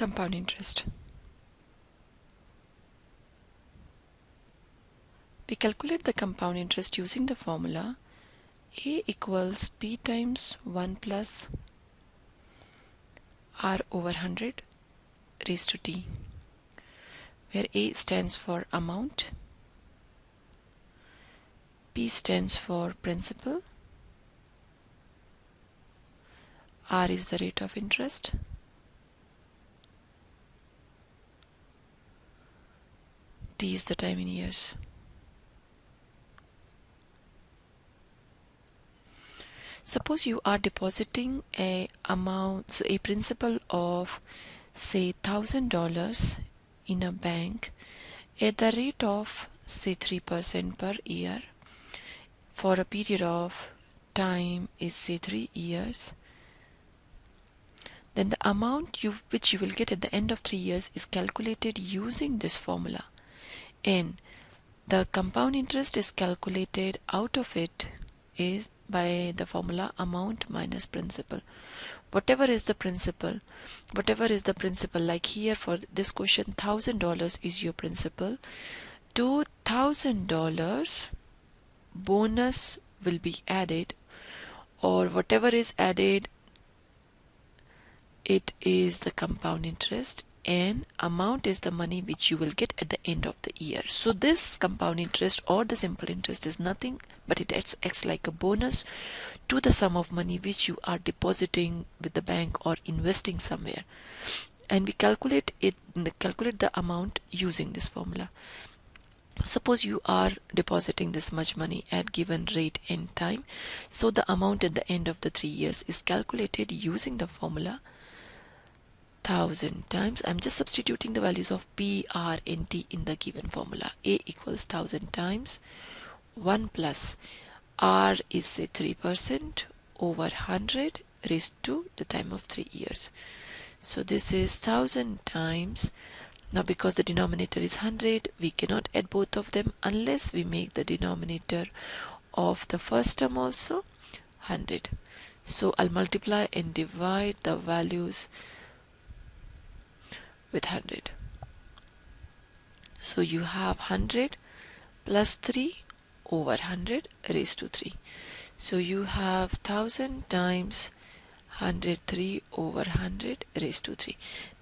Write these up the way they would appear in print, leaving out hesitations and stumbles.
Compound interest. We calculate the compound interest using the formula A equals P times 1 plus R over 100 raised to T, where A stands for amount, P stands for principal, R is the rate of interest, T is the time in years. Suppose you are depositing a principal of say $1,000 in a bank at the rate of say 3% per year for a period of time is say 3 years. Then the amount which you will get at the end of 3 years is calculated using this formula, and the compound interest is calculated out of it is by the formula amount minus principal. Whatever is the principal, like here for this question, $1,000 is your principal. $2,000 bonus will be added, or whatever is added, it is the compound interest, and amount is the money which you will get at the end of the year. So this compound interest or the simple interest is nothing but it acts like a bonus to the sum of money which you are depositing with the bank or investing somewhere, and we calculate the amount using this formula. Suppose you are depositing this much money at given rate and time, so the amount at the end of the 3 years is calculated using the formula 1000 times, I'm just substituting the values of P, R and T in the given formula. A equals 1000 times 1 plus R is say 3% over 100 raised to the time of 3 years. So this is 1000 times. Now because the denominator is 100, we cannot add both of them unless we make the denominator of the first term also 100. So I'll multiply and divide the values with 100. So you have 100 plus 3 over 100 raised to 3. So you have 1000 times 103 over 100 raised to 3.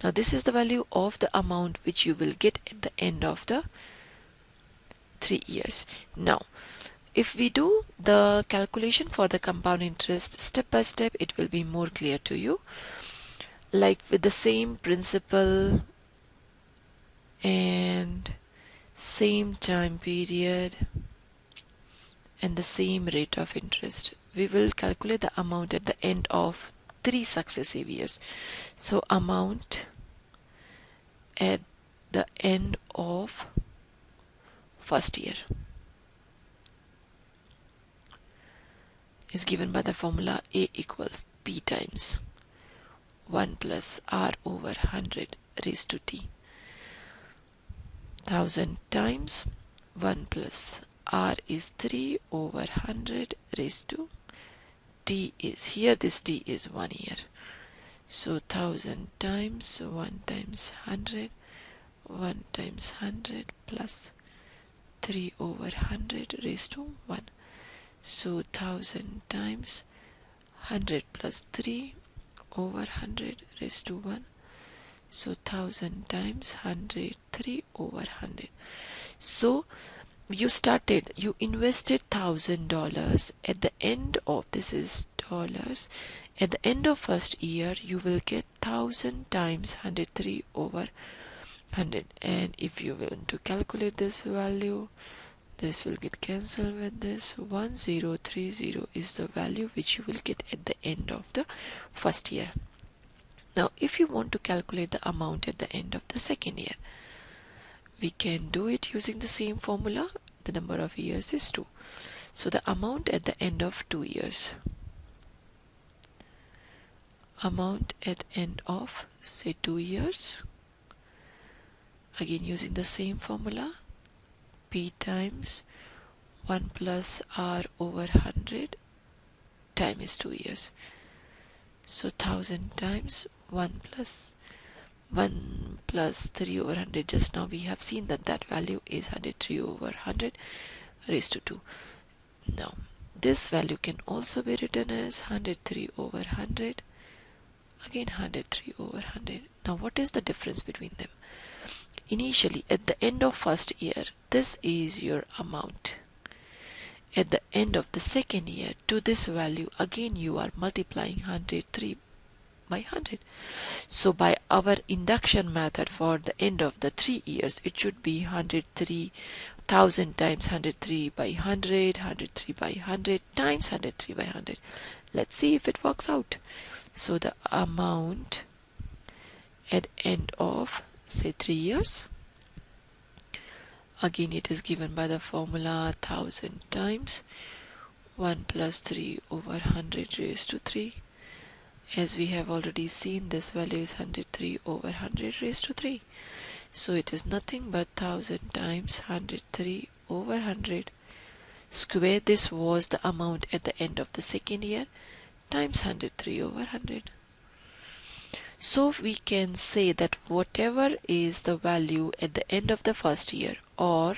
Now this is the value of the amount which you will get at the end of the 3 years. Now if we do the calculation for the compound interest step by step, it will be more clear to you. Like with the same principal and same time period and the same rate of interest, we will calculate the amount at the end of 3 successive years. So amount at the end of first year is given by the formula A equals P times 1 plus R over 100 raised to T. 1000 times 1 plus R is 3 over 100 raised to T is here, this T is 1 year. So 1000 times 1 times 100, 1 times 100 plus 3 over 100 raised to 1. So 1000 times 100 plus 3 over 100 raised to 1. So 1000 times 100, 3 over 100. So you invested $1,000 at the end of, this is dollars, at the end of first year you will get 1000 times 103 over 100. And if you want to calculate this value, this will get cancelled with this. 1030 is the value which you will get at the end of the first year. Now if you want to calculate the amount at the end of the second year, we can do it using the same formula. The number of years is 2. So the amount at the end of 2 years, amount at end of say 2 years, again using the same formula, P times 1 plus R over 100, time is 2 years. So 1000 times 1 plus 1 plus 3 over 100, just now we have seen that that value is 103 over 100 raised to 2. Now this value can also be written as 103 over 100, again 103 over 100. Now what is the difference between them? Initially, at the end of first year, this is your amount. At the end of the second year, to this value, again you are multiplying 103 by 100. So by our induction method for the end of the 3 years, it should be 103,000 times 103 by 100, 103 by 100 times 103 by 100. Let's see if it works out. So the amount at end of say 3 years, again it is given by the formula 1000 times 1 plus 3 over 100 raised to 3. As we have already seen, this value is 103 over 100 raised to 3. So it is nothing but 1000 times 103 over 100 square. This was the amount at the end of the second year times 103 over 100. So we can say that whatever is the value at the end of the first year, or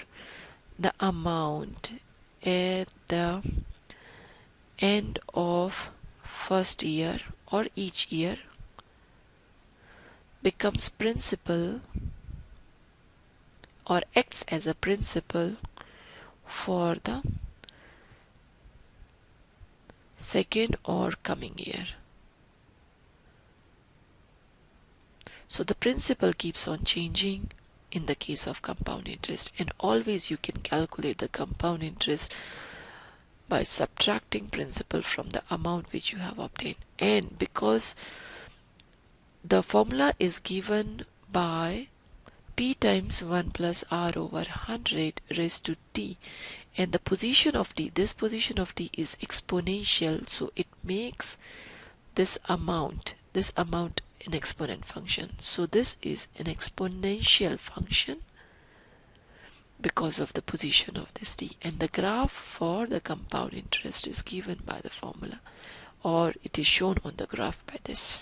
the amount at the end of first year or each year, becomes principal or acts as a principal for the second or coming year. So the principal keeps on changing in the case of compound interest, and always you can calculate the compound interest by subtracting principal from the amount which you have obtained. And because the formula is given by P times 1 plus R over 100 raised to T, and the position of T, this position of T is exponential, so it makes this amount an exponent function. So this is an exponential function because of the position of this T, and the graph for the compound interest is given by the formula, or it is shown on the graph by this.